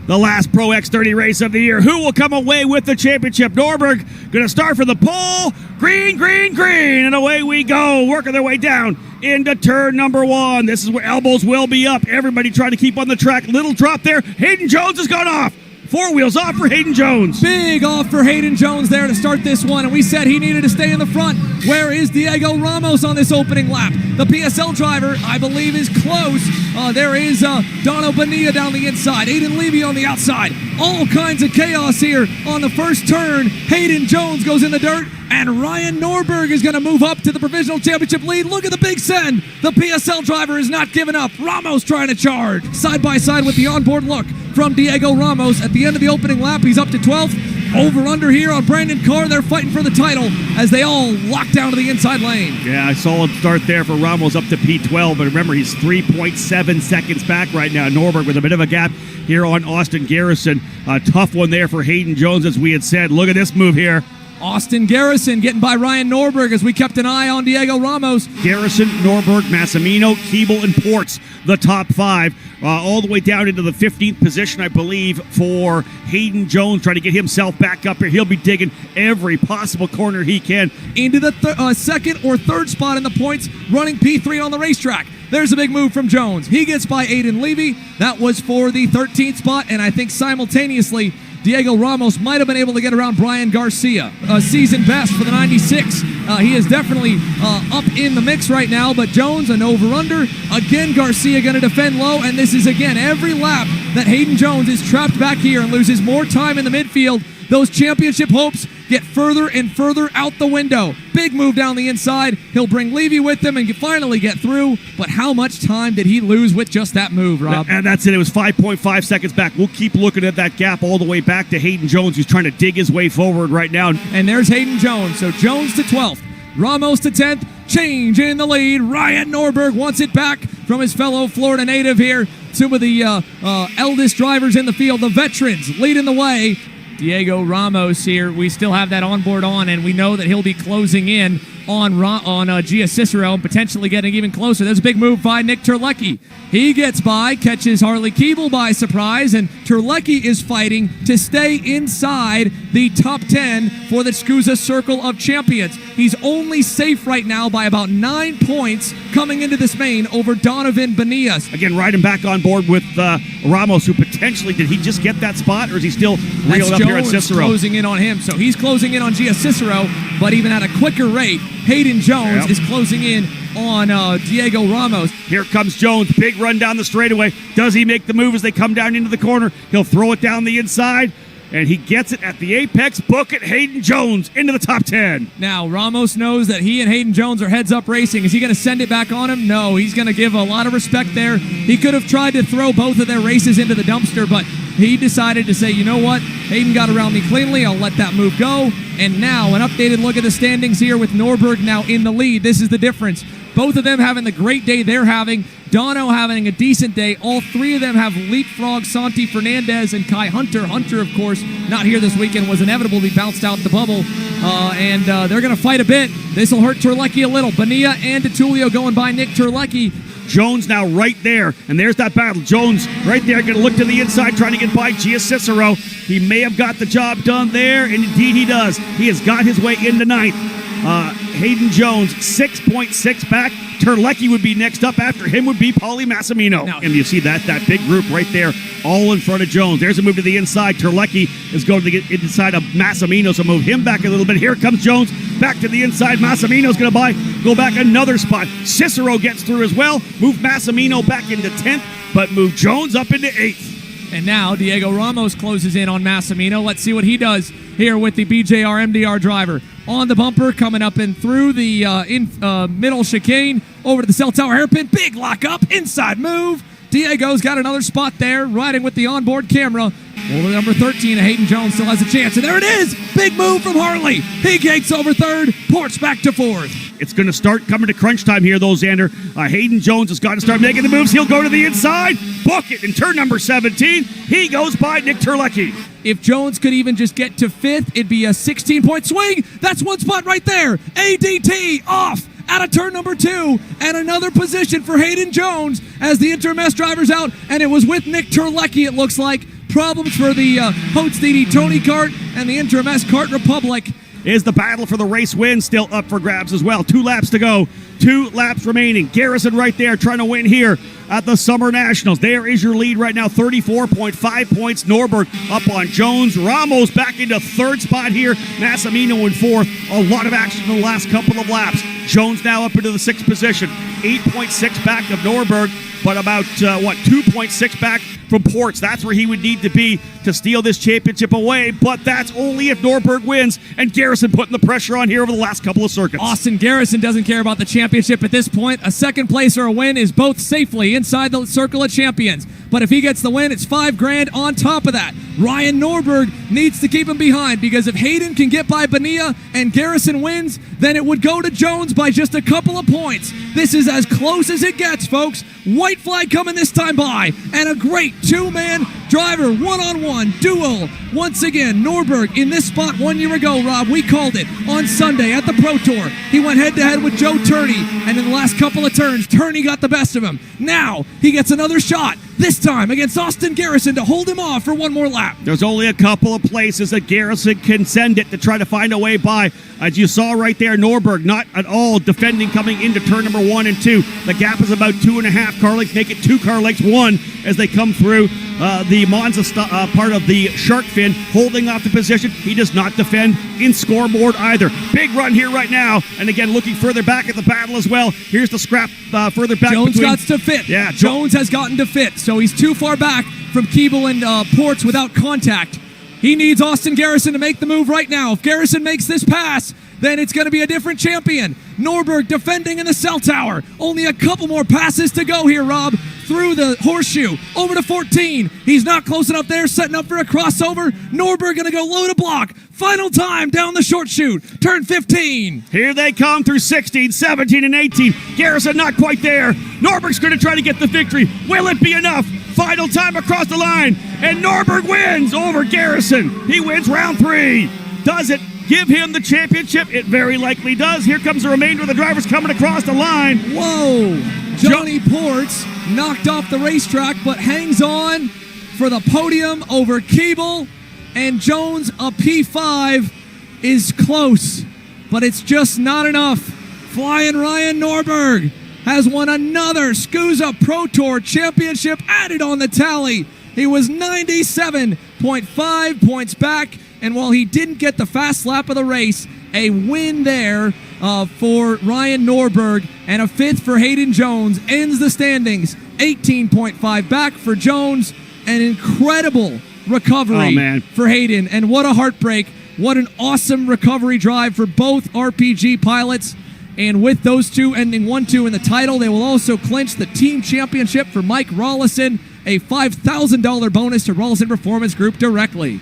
The last Pro X30 race of the year. Who will come away with the championship? Norberg going to start for the pole. Green, green, green. And away we go. Working their way down into turn number 1. This is where elbows will be up. Everybody trying to keep on the track. Little drop there. Hayden Jones has gone off. 4 wheels off for Hayden Jones. Big off for Hayden Jones there to start this one, and we said he needed to stay in the front. Where is Diego Ramos on this opening lap? The PSL driver, I believe, is close. There is Dono Bonilla down the inside, Aiden Levy on the outside. All kinds of chaos here on the first turn. Hayden Jones goes in the dirt, and Ryan Norberg is going to move up to the provisional championship lead. Look at the big send. The PSL driver is not giving up. Ramos trying to charge. Side by side with the onboard look from Diego Ramos. At the end of the opening lap, he's up to 12th. Over-under here on Brandon Carr. They're fighting for the title as they all lock down to the inside lane. Yeah, a solid start there for Ramos up to P12. But remember, he's 3.7 seconds back right now. Norberg with a bit of a gap here on Austin Garrison. A tough one there for Hayden Jones, as we had said. Look at this move here. Austin Garrison getting by Ryan Norberg as we kept an eye on Diego Ramos. Garrison, Norberg, Massimino, Keeble, and Ports, the top 5. All the way down into the 15th position, I believe, for Hayden Jones, trying to get himself back up here. He'll be digging every possible corner he can. Into the second or third spot in the points, running P3 on the racetrack. There's a big move from Jones. He gets by Aiden Levy. That was for the 13th spot, and I think simultaneously, Diego Ramos might have been able to get around Brian Garcia. Season best for the 96. He is definitely up in the mix right now, but Jones an over-under. Again, Garcia going to defend low, and this is, again, every lap that Hayden Jones is trapped back here and loses more time in the midfield. Those championship hopes get further and further out the window. Big move down the inside. He'll bring Levy with him and finally get through. But how much time did he lose with just that move, Rob? And that's it. It was 5.5 seconds back. We'll keep looking at that gap all the way back to Hayden Jones, who's trying to dig his way forward right now. And there's Hayden Jones. So Jones to 12th. Ramos to 10th. Change in the lead. Ryan Norberg wants it back from his fellow Florida native here. Some of the eldest drivers in the field, the veterans, leading the way. Diego Ramos here, we still have that onboard on, and we know that he'll be closing in on Gia Cicero and potentially getting even closer. There's a big move by Nick Terlecki. He gets by, catches Harley Keeble by surprise, and Terlecki is fighting to stay inside the top 10 for the SKUSA Circle of Champions. He's only safe right now by about 9 points coming into this main over Donovan Benias. Again, riding back on board with Ramos, who potentially, did he just get that spot, or is he still reeled up here at Cicero? Closing in on him, so he's closing in on Gia Cicero, but even at a quicker rate, Hayden Jones is closing in on Diego Ramos. Here comes Jones, big run down the straightaway. Does he make the move as they come down into the corner? He'll throw it down the inside, and he gets it at the apex. Book it, Hayden Jones into the top 10. Now, Ramos knows that he and Hayden Jones are heads-up racing. Is he going to send it back on him? No, he's going to give a lot of respect there. He could have tried to throw both of their races into the dumpster, but he decided to say, you know what? Hayden got around me cleanly. I'll let that move go. And now, an updated look at the standings here with Norberg now in the lead. This is the difference. Both of them having the great day they're having. Dono having a decent day. All 3 of them have leapfrog Santi Fernandez and Kai Hunter. Hunter, of course, not here this weekend, was inevitable to be bounced out the bubble. And they're going to fight a bit. This will hurt Terlecki a little. Bonilla and DiTullio going by Nick Terlecki. Jones now right there, and there's that battle. Jones right there, going to look to the inside, trying to get by Gia Cicero. He may have got the job done there, and indeed he does. He has got his way into 9th. Hayden Jones, 6.6 back. Terlecki would be next up. After him would be Paulie Massimino. Now, and you see that big group right there, all in front of Jones. There's a move to the inside. Terlecki is going to get inside of Massimino, so move him back a little bit. Here comes Jones, back to the inside. Massimino's going to go back another spot. Cicero gets through as well. Move Massimino back into 10th, but move Jones up into 8th. And now Diego Ramos closes in on Massimino. Let's see what he does here with the BJR MDR driver. On the bumper, coming up and through the middle chicane, over to the cell tower hairpin. Big lockup, inside move. Diego's got another spot there, riding with the onboard camera. Over number 13, Hayden Jones still has a chance. And there it is! Big move from Harley. He gates over 3rd, Ports back to 4th. It's going to start coming to crunch time here, though, Xander. Hayden Jones has got to start making the moves. He'll go to the inside. Book it in turn number 17. He goes by Nick Terlecki. If Jones could even just get to 5th, it'd be a 16-point swing. That's one spot right there. ADT off out of turn number 2, and another position for Hayden Jones as the Intermess driver's out, and it was with Nick Terlecki, it looks like, Problems for the Hotstede Tony Kart and the Interim S Kart Republic. Is the battle for the race win still up for grabs as well? 2 laps to go. 2 laps remaining. Garrison right there trying to win here at the Summer Nationals. There is your lead right now, 34.5 points. Norberg up on Jones. Ramos back into 3rd spot here. Massimino in 4th. A lot of action in the last couple of laps. Jones now up into the 6th position. 8.6 back of Norberg, but about, 2.6 back from Ports. That's where he would need to be to steal this championship away, but that's only if Norberg wins, and Garrison putting the pressure on here over the last couple of circuits. Austin Garrison doesn't care about the championship at this point. A 2nd place or a win is both safely inside the circle of champions. But if he gets the win, it's $5,000 on top of that. Ryan Norberg needs to keep him behind, because if Hayden can get by Bonilla and Garrison wins, then it would go to Jones by just a couple of points. This is as close as it gets, folks. White flag coming this time by, and a great 2-man driver one-on-one duel. Once again, Norberg in this spot 1 year ago, Rob. We called it on Sunday at the Pro Tour. He went head-to-head with Joe Turney, and in the last couple of turns, Turney got the best of him. Now, he gets another shot, this time against Austin Garrison, to hold him off for one more lap. There's only a couple of places that Garrison can send it to try to find a way by. As you saw right there, Norberg not at all defending coming into turn number 1 and 2. The gap is about 2.5 car lengths, make it 2 car lengths, 1 as they come through the Monza part of the shark fin, holding off the position. He does not defend in scoreboard either. Big run here right now, and again looking further back at the battle as well. Here's the scrap further back. Jones got to fit. Yeah, Jones has gotten to fit, so he's too far back from Keeble and Ports without contact. He needs Austin Garrison to make the move right now. If Garrison makes this pass, then it's going to be a different champion. Norberg defending in the cell tower. Only a couple more passes to go here, Rob. Through the horseshoe, over to 14. He's not close enough there, setting up for a crossover. Norberg going to go low to block. Final time down the short chute. Turn 15. Here they come through 16, 17, and 18. Garrison not quite there. Norberg's going to try to get the victory. Will it be enough? Final time across the line, and Norberg wins over Garrison. He wins round 3. Does it give him the championship? It very likely does. Here comes the remainder of the drivers coming across the line. Whoa! Johnny Ports knocked off the racetrack, but hangs on for the podium over Keeble. And Jones, a P5, is close, but it's just not enough. Flying Ryan Norberg has won another SKUSA Pro Tour championship added on the tally. He was 97.5 points back, and while he didn't get the fast lap of the race, a win there for Ryan Norberg and a 5th for Hayden Jones ends the standings. 18.5 back for Jones. An incredible recovery for Hayden, and what a heartbreak. What an awesome recovery drive for both RPG pilots. And with those two ending 1-2 in the title, they will also clinch the team championship for Mike Rollison, a $5,000 bonus to Rollison Performance Group directly.